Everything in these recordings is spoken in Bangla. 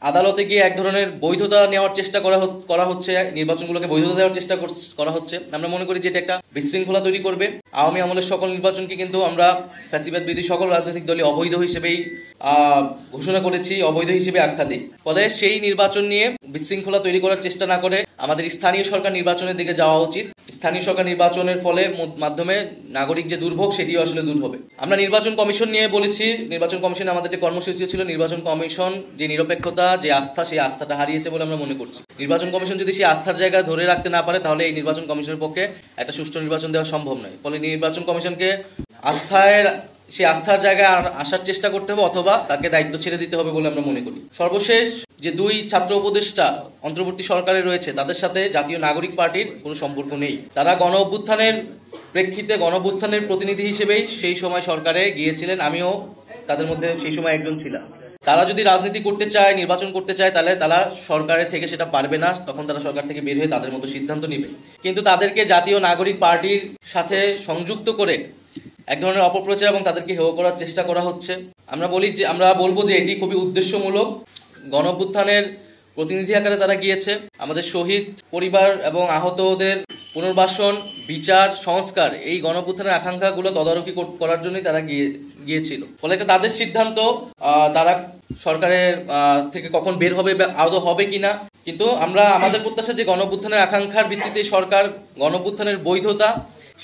আদালতে গিয়ে এক ধরনের বৈধতা নেওয়ার চেষ্টা করা হচ্ছে, নির্বাচনগুলোকে বৈধতা দেওয়ার চেষ্টা করা হচ্ছে। আমরা মনে করি যে এটা একটা বিশৃঙ্খলা তৈরি করবে। আওয়ামী আমলের সকল নির্বাচনকে কিন্তু আমরা ফ্যাসিবাদ বিরোধী সকল রাজনৈতিক দলই অবৈধ হিসেবেই ঘোষণা করেছি, অবৈধ হিসেবে আখ্যা দিই। ফলে সেই নির্বাচন নিয়ে বিশৃঙ্খলা তৈরি করার চেষ্টা না করে আমাদের স্থানীয় সরকার নির্বাচনের দিকে যাওয়া উচিত। স্থানীয় সরকার নির্বাচনের ফলে মাধ্যমে নাগরিক যে দুর্ভোগ সেটিও আসলে দূর হবে। আমরা নির্বাচন কমিশন নিয়ে বলেছি, নির্বাচন কমিশনে আমাদের যে কর্মসূচি ছিল, নির্বাচন কমিশন যে নিরপেক্ষতা, যে আস্থা, সেই আস্থাটা হারিয়েছে বলে আমরা মনে করছি। নির্বাচন কমিশন যদি সেই আস্থার জায়গা ধরে রাখতে না পারে তাহলে এই নির্বাচন কমিশনের পক্ষে একটা সুষ্ঠু নির্বাচন দেওয়া সম্ভব নয়। ফলে নির্বাচন কমিশনকে সেই আস্থার জায়গায় আসার চেষ্টা করতে হবে অথবা তাকে দায়িত্ব ছেড়ে দিতে হবে বলে আমরা মনে করি। সর্বশেষ, যে দুই ছাত্র উপদেষ্টা অন্তর্বর্তী সরকারে রয়েছে তাদের সাথে জাতীয় নাগরিক পার্টির কোনো সম্পর্ক নেই। তারা গণ অভ্যুত্থানের প্রেক্ষিতে গণ অভ্যুত্থানের প্রতিনিধি হিসেবেই সেই সময় সরকারে গিয়েছিলেন, আমিও তাদের মধ্যে সেই সময় একজন ছিলাম। তারা যদি রাজনীতি করতে চায়, নির্বাচন করতে চায়, তাহলে তারা সরকারের থেকে সেটা পারবে না, তখন তারা সরকার থেকে বের হয়ে তাদের মতো সিদ্ধান্ত নেবে। কিন্তু তাদেরকে জাতীয় নাগরিক পার্টির সাথে সংযুক্ত করে এক ধরনের অপপ্রচার এবং তাদেরকে হেয় করার চেষ্টা করা হচ্ছে। আমরা বলবো যে এটি খুবই উদ্দেশ্যমূলক। গণ অভ্যুত্থানের প্রতিনিধি আকারে তারা গিয়েছে। আমাদের শহীদ পরিবার এবং আহতদের পুনর্বাসন, বিচার, সংস্কার, এই গণ অভ্যুত্থানের আকাঙ্ক্ষাগুলো তদারকি করার জন্যই তারা গিয়েছিল। ফলে এটা তাদের সিদ্ধান্ত, তারা সরকারের থেকে কখন বের হবে, আদৌ হবে কিনা। কিন্তু আমাদের প্রত্যাশা যে গণ অভ্যুত্থানের আকাঙ্ক্ষার ভিত্তিতে সরকার গণ অভ্যুত্থানের বৈধতা,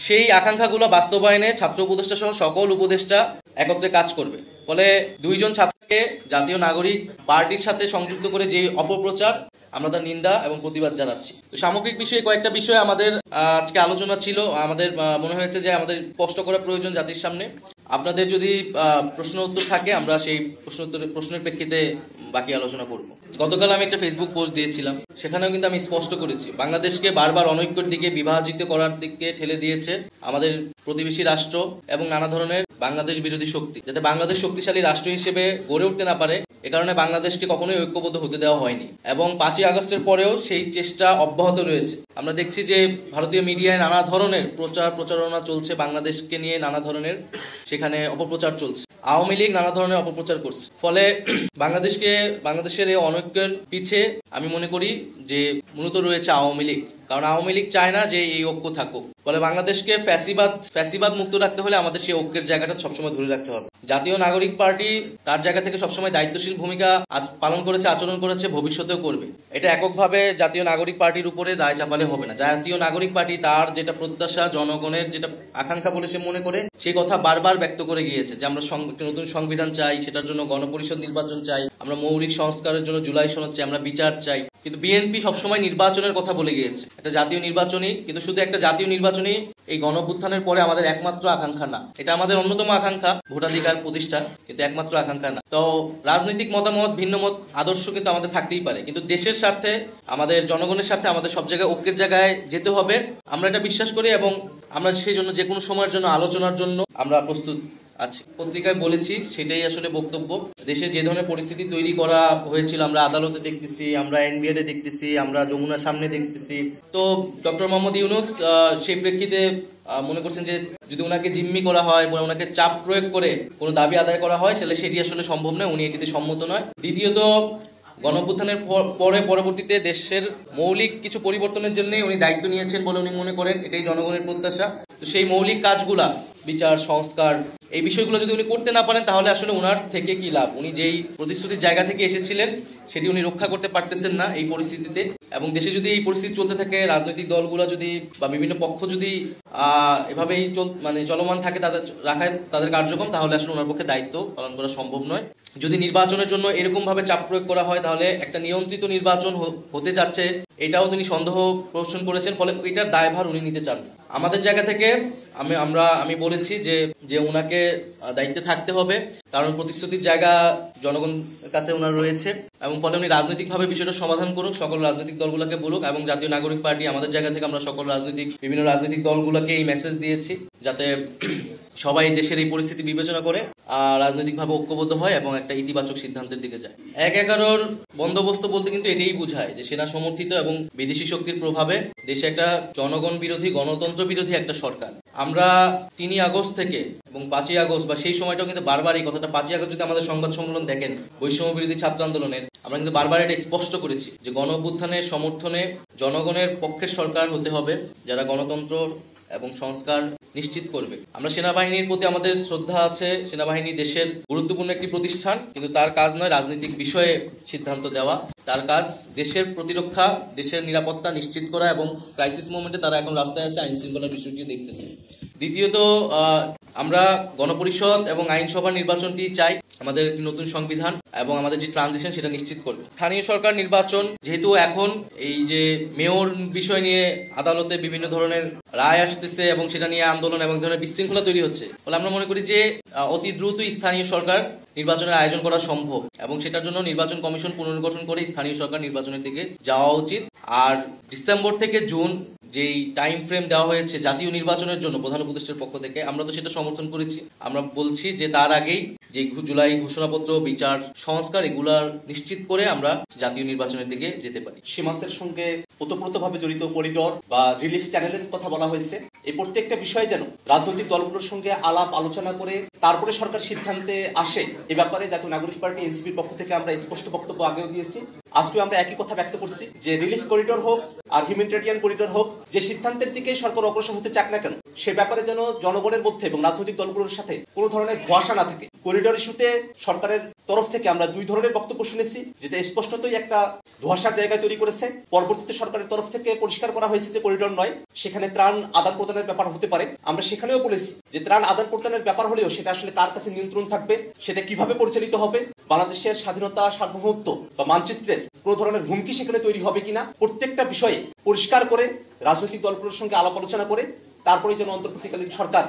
সেই আকাঙ্ক্ষাগুলো বাস্তবায়নে ছাত্র উপদেষ্টা সহ সকল উপদেষ্টা একত্রে কাজ করবে। ফলে দুইজন ছাত্রকে জাতীয় নাগরিক পার্টির সাথে সংযুক্ত করে যে অপপ্রচার, আমরা তার নিন্দা এবং প্রতিবাদ জানাচ্ছি। তো সামগ্রিক বিষয়ে কয়েকটা বিষয় আমাদের আজকে আলোচনা ছিল। আমাদের মনে হয়েছে যে আমাদের স্পষ্ট করা প্রয়োজন জাতির সামনে। আপনাদের যদি প্রশ্ন উত্তর থাকে আমরা সেই প্রশ্নের প্রেক্ষিতে বাকি আলোচনা করব। গতকাল আমি একটা ফেসবুক পোস্ট দিয়েছিলাম, সেখানেও কিন্তু আমি স্পষ্ট করেছি বাংলাদেশকে বারবার অনৈক্যের দিকে, বিভাজিত করার দিকে ঠেলে দিয়েছে আমাদের প্রতিবেশী রাষ্ট্র এবং নানা ধরনের বাংলাদেশ বিরোধী শক্তি। যাতে বাংলাদেশ শক্তিশালী রাষ্ট্র হিসেবে গড়ে উঠতে না পারে, এ কারণে বাংলাদেশকে কখনোই ঐক্যবদ্ধ হতে দেওয়া হয়নি এবং 5ই আগস্টের পরেও সেই চেষ্টা অব্যাহত রয়েছে। আমরা দেখছি যে ভারতীয় মিডিয়ায় নানা ধরনের প্রচারণা চলছে, বাংলাদেশকে নিয়ে নানা ধরনের সেখানে অপপ্রচার চলছে। আওয়ামী লীগ নানা ধরনের অপপ্রচার করছে। ফলে বাংলাদেশের এই অনৈক্যের পিছে আমি মনে করি যে মূলত রয়েছে আওয়ামী লীগ। কারণ আওয়ামী লীগ চায় না যে এই ঐক্য থাকুক। ফলে বাংলাদেশকে ফ্যাসিবাদ মুক্ত রাখতে হলে আমাদের সেই ঐক্যের জায়গাটা সবসময় ধরে রাখতে হবে। জাতীয় নাগরিক পার্টি তার জায়গা থেকে সবসময় দায়িত্বশীল ভূমিকা পালন করেছে, আচরণ করেছে, ভবিষ্যতেও করবে। এটা এককভাবে জাতীয় নাগরিক পার্টির উপরে দায় চাপালে হবে না। জাতীয় নাগরিক পার্টি তার যেটা প্রত্যাশা, জনগণের যেটা আকাঙ্ক্ষা বলে সে মনে করে, সেই কথা বারবার ব্যক্ত করে গিয়েছে যে আমরা একটা নতুন সংবিধান চাই, সেটার জন্য গণপরিষদ নির্বাচন চাই, আমরা মৌলিক সংস্কারের জন্য জুলাই সনদ চাই, আমরা বিচার চাই। কিন্তু বিএনপি সবসময় নির্বাচনের কথা বলে গিয়েছে। একটা জাতীয় নির্বাচনই, কিন্তু শুধু একটা জাতীয় নির্বাচনই এই গণ অভ্যুত্থানের পরে আমাদের একমাত্র আকাঙ্ক্ষা না। এটা আমাদের অন্যতম আকাঙ্ক্ষা, ভোটাধিকার প্রতিষ্ঠা, কিন্তু একমাত্র আকাঙ্ক্ষা না। তো রাজনৈতিক মতামত, ভিন্ন মত, আদর্শ কিন্তু আমাদের থাকতেই পারে, কিন্তু দেশের স্বার্থে, আমাদের জনগণের স্বার্থে আমাদের সব জায়গায় ঐক্যের জায়গায় যেতে হবে। আমরা এটা বিশ্বাস করি এবং আমরা সেই জন্য যে কোনো সময়ের জন্য আলোচনার জন্য আমরা প্রস্তুত আছি। পত্রিকায় বলেছি, সেটাই আসলে বক্তব্য। দেশে যে ধরনের পরিস্থিতি তৈরি করা হয়েছিল আমরা আদালতে দেখতেছি, আমরা এনবিআরে দেখতেছি, আমরা যমুনার সামনে দেখতেছি। তো ডক্টর মোহাম্মদ ইউনূস সেই প্রেক্ষিতে মনে করছেন যে যদি ওনাকে জিম্মি করা হয়, ওনাকে চাপ প্রয়োগ করে কোনো দাবি আদায় করা হয়, তাহলে সেটি আসলে সম্ভব নয়, উনি এটিতে সম্মত নয়। দ্বিতীয়ত, গণঅভ্যুত্থানের পরবর্তীতে দেশের মৌলিক কিছু পরিবর্তনের জন্য উনি দায়িত্ব নিয়েছেন বলে উনি মনে করেন, এটাই জনগণের প্রত্যাশা। তো সেই মৌলিক কাজগুলা, বিচার, সংস্কার, এই বিষয়গুলো যদি উনি করতে না পারেন তাহলে আসলে ওনার থেকে কি লাভ? উনি যেই প্রতিশ্রুতির জায়গা থেকে এসেছিলেন সেটি উনি রক্ষা করতে পারতেছেন না এই পরিস্থিতিতে। এবং দেশে যদি এই পরিস্থিতি চলতে থাকে, রাজনৈতিক দলগুলো যদি বা বিভিন্ন পক্ষ যদি এভাবেই চলমান থাকে তাদের কার্যক্রম, তাহলে আসলে ওনার পক্ষে দায়িত্ব পালন করা সম্ভব নয়। যদি নির্বাচনের জন্য এরকম ভাবে চাপ প্রয়োগ করা হয় তাহলে একটা নিয়ন্ত্রিত নির্বাচন হতে যাচ্ছে, এটাও তিনি সন্দেহ পোষণ করেছেেন। ফলে এটার দায়ভার উনি নিতে চান। আমাদের জায়গা থেকে আমি বলেছি যে ওনাকে দায়িত্বে থাকতে হবে, কারণ প্রতিশ্রুতির জায়গা জনগণের কাছে ওনার রয়েছে। এবং ফলে উনি রাজনৈতিকভাবে বিষয়টা সমাধান করুক, সকল রাজনৈতিক দলগুলোকে বলুক। এবং জাতীয় নাগরিক পার্টি আমাদের জায়গা থেকে আমরা সকল বিভিন্ন রাজনৈতিক দলগুলোকে এই মেসেজ দিয়েছি, যাতে সবাই দেশের এই পরিস্থিতি বিবেচনা করে রাজনৈতিকভাবে ঐক্যবদ্ধ হয় এবং একটা ইতিবাচক সিদ্ধান্তের দিকে যায়। ১/১১ বন্দোবস্ত বলতে কিন্তু এটাই বোঝায় যে সেনা সমর্থিত এবং বিদেশি শক্তির প্রভাবে দেশে একটা জনগণ বিরোধী, গণতন্ত্র বিরোধী একটা সরকার। আমরা ৩ আগস্ট থেকে এবং ৫ই আগস্ট বা সেই সময়টাও কিন্তু বারবার এই কথাটা, ৫ই আগস্ট যদি আমাদের সংবাদ সম্মেলন দেখেন বৈষম্য বিরোধী ছাত্র আন্দোলনের, আমরা কিন্তু বারবার এটা স্পষ্ট করেছি যে গণ অভ্যুত্থানের সমর্থনে জনগণের পক্ষের সরকার হতে হবে, যারা গণতন্ত্র এবং সংস্কার নিশ্চিত করবে। আমরা সেনাবাহিনীর প্রতি আমাদের শ্রদ্ধা আছে। সেনাবাহিনী দেশের গুরুত্বপূর্ণ একটি প্রতিষ্ঠান, কিন্তু তার কাজ নয় রাজনৈতিক বিষয়ে সিদ্ধান্ত দেওয়া। তার কাজ দেশের প্রতিরক্ষা, দেশের নিরাপত্তা নিশ্চিত করা, এবং ক্রাইসিস মোমেন্টে তারা এখন রাস্তায় আছে, আইন শৃঙ্খলার বিষয়টিও দেখতেছে। দ্বিতীয়ত, আমরা গণপরিষদ এবং আইনসভা নির্বাচনটি চাই, আমাদের নতুন সংবিধান এবং আমাদের যে ট্রানজিশন সেটা নিশ্চিত করবে। স্থানীয় সরকার নির্বাচন, যেহেতু এখন এই যে মেয়র বিষয় নিয়ে আদালতে বিভিন্ন ধরনের রায় আসতেছে এবং সেটা নিয়ে আন্দোলন এবং ধরনের বিশৃঙ্খলা তৈরি হচ্ছে, ফলে আমরা মনে করি যে অতি দ্রুতই স্থানীয় সরকার নির্বাচনের আয়োজন করা সম্ভব, এবং সেটার জন্য নির্বাচন কমিশন পুনর্গঠন করে স্থানীয় সরকার নির্বাচনের দিকে যাওয়া উচিত। আর ডিসেম্বর থেকে জুন যেই টাইম ফ্রেম দেওয়া হয়েছে জাতীয় নির্বাচনের জন্য প্রধান উপদেষ্টার পক্ষ থেকে, আমরা তো সেটা সমর্থন করেছি। আমরা বলছি যে তার আগেই যে জুলাই ঘোষণাপত্র, বিচার সংস্কার এগুলার নিশ্চিত করে আমরা জাতীয় নির্বাচনের দিকে যেতে পারি। সীমান্তের সঙ্গে ওতপ্রোতভাবে জড়িত করিডোর বা রিলিফ চ্যানেলের কথা বলা হয়েছে। এই প্রত্যেকটা বিষয় যেন রাজনৈতিক দলগুলোর সঙ্গে আলাপ আলোচনা করে তারপরে সরকার সিদ্ধান্তে আসে, এ ব্যাপারে জাতীয় নাগরিক পার্টি এনসিপির পক্ষ থেকে আমরা স্পষ্ট বক্তব্য আগেও দিয়েছি। আজকেও আমরা একই কথা ব্যক্ত করছি যে রিলিফ করিডোর হোক আর হিউম্যানিটেরিয়ান করিডোর হোক, যে সিদ্ধান্তের দিকে সরকার অগ্রসর হতে চাক না কেন, সে ব্যাপারে যেন জনগণের মধ্যে এবং রাজনৈতিক দলগুলোর সাথে কোনো ধরনের ধোঁয়াশা না থাকে। করিডোর ইস্যুতে সরকারের তরফ থেকে আমরা দুই ধরনের বক্তব্য শুনেছি, যেটা স্পষ্টতই একটা ধোঁয়াশার জায়গায় তৈরি করেছে। পরবর্তীতে সরকারের তরফ থেকে পরিষ্কার করা হয়েছে যে করিডোর নয়, সেখানে ত্রাণ আদান প্রদানের ব্যাপার হতে পারে। আমরা সেখানেও বলেছি যে ত্রাণ আদান প্রদানের ব্যাপার হলেও সেটা আসলে কার কাছে নিয়ন্ত্রণ থাকবে, সেটা কিভাবে পরিচালিত হবে, বাংলাদেশের স্বাধীনতা, সার্বভৌমত্ব বা মানচিত্রের কোন ধরনের হুমকি সেখানে তৈরি হবে কিনা, প্রত্যেকটা বিষয়ে পরিষ্কার করে রাজনৈতিক দলগুলোর সঙ্গে আলাপ আলোচনা করে তারপরে যেন অন্তর্বর্তীকালীন সরকার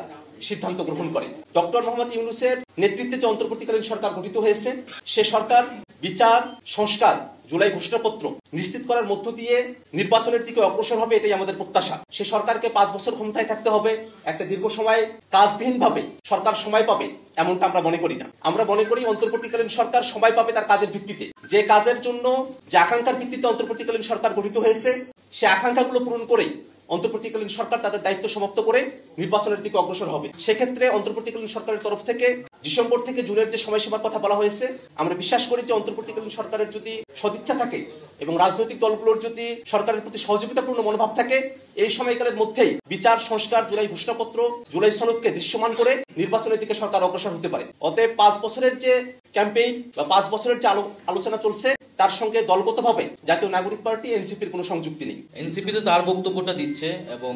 সিদ্ধান্ত গ্রহণ করে। ডক্টর মোহাম্মদ ইউনূসের নেতৃত্বে যে অন্তর্বর্তীকালীন সরকার গঠিত হয়েছে, সে সরকার বিচার সংস্কার, জুলাই ঘোষণাপত্র নিশ্চিত করার মধ্য দিয়ে নির্বাচনের দিকে অগ্রসর হবে, এটাই আমাদের প্রত্যাশা। সে সরকারকে 5 বছর ক্ষমতায় থাকতে হবে, একটা দীর্ঘ সময় কাজবিহীন ভাবে সরকার সময় পাবে এমনটা আমরা মনে করি না। আমরা মনে করি অন্তর্বর্তীকালীন সরকার সময় পাবে তার কাজের ভিত্তিতে, যে কাজের জন্য যে আকাঙ্ক্ষার ভিত্তিতে অন্তর্বর্তীকালীন সরকার গঠিত হয়েছে, সে আকাঙ্ক্ষাগুলো পূরণ করেই অন্তর্বর্তীকালীন সরকার তাদের দায়িত্ব সমাপ্ত করে নির্বাচনের দিকে অগ্রসর হবে। সেক্ষেত্রে অন্তর্বর্তীকালীন সরকারের তরফ থেকে ডিসেম্বর থেকে জুনের যে সময়সীমার কথা বলা হয়েছে, আমরা বিশ্বাস করি যে অন্তর্বর্তীকালীন সরকারের যদি সদিচ্ছা থাকে এবং রাজনৈতিক দলগুলোর যদি সরকারের প্রতি সহযোগিতাপূর্ণ মনোভাব থাকে, এই সময়কালের মধ্যেই বিচার সংস্কার, জুলাই ঘোষণাপত্র, জুলাই সনদকে দৃশ্যমান করে নির্বাচনের দিকে সরকার অগ্রসর হতে পারে। অতএব 5 বছরের যে ক্যাম্পেইন বা 5 বছরের যে আলোচনা চলছে, তার সঙ্গে দলগতভাবে জাতীয় নাগরিক পার্টি এনসিপির কোনো সংযুক্তি নেই। এনসিপি তো তার বক্তব্যটা দিচ্ছে এবং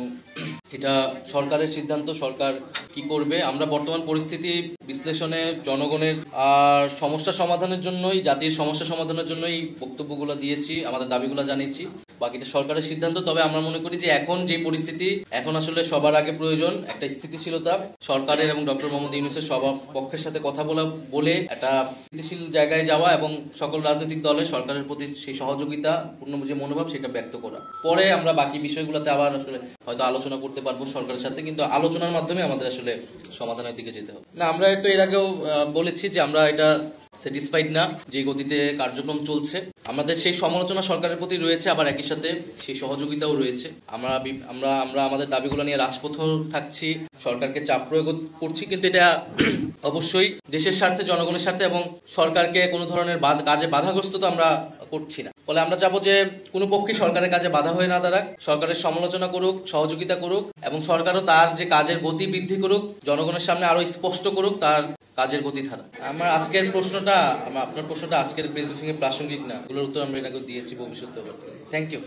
এটা সরকারের সিদ্ধান্ত, সরকার কি করবে। আমরা বর্তমান পরিস্থিতি বিশ্লেষণে জনগণের সমস্যা সমাধানের জন্যই, জাতির সমস্যা সমাধানের জন্যই বক্তব্যগুলো দিয়েছি, আমাদের দাবিগুলো জানিয়েছি। বাকিটা সরকারের সিদ্ধান্ত। তবে আমরা মনে করি যে এখন যে পরিস্থিতি, এখন আসলে সবার আগে প্রয়োজন একটা স্থিতিশীলতা, সরকারের এবং ডক্টর মোহাম্মদ ইউনূসের সবার পক্ষের সাথে কথা বলে একটা স্থিতিশীল জায়গায় যাওয়া এবং সকল রাজনৈতিক দলের সরকারের প্রতি সেই সহযোগিতা পূর্ণ যে মনোভাব সেটা ব্যক্ত করা। পরে আমরা বাকি বিষয়গুলোতে আবার আসলে হয়তো আলোচনা করতে পারবো সরকারের সাথে, কিন্তু আলোচনার মাধ্যমে আমাদের আসলে সমাধানের দিকে যেতে হবে। না, আমরা তো এর আগেও বলেছি যে আমরা এটা স্যাটিসফাইড না যে গতিতে কার্যক্রম চলছে। আমাদের সেই সমালোচনা সরকারের প্রতি রয়েছে, আবার একই সাথে সেই সহযোগিতাও রয়েছে। আমরা আমাদের দাবিগুলো নিয়ে রাজপথেও থাকছি, সরকারকে চাপ প্রয়োগ করছি, কিন্তু এটা অবশ্যই দেশের স্বার্থে, জনগণের স্বার্থে, এবং সরকারকে কোনো ধরনের কাজে বাধাগ্রস্ত তো আমরা করছি না। ফলে আমরা চাবো যে কোনো পক্ষে সরকারের কাজে বাধা হয়ে না দাঁড়াক, সরকারের সমালোচনা করুক, সহযোগিতা করুক, এবং সরকারও তার যে কাজের গতি বৃদ্ধি করুক, জনগণের সামনে আরো স্পষ্ট করুক তার কাজের গতিধারা। আপনার প্রশ্নটা আজকের প্রেস ব্রিফিং এ প্রাসঙ্গিক না, এগুলোর উত্তর আমরা এটাকে দিয়েছি ভবিষ্যতে। Thank you.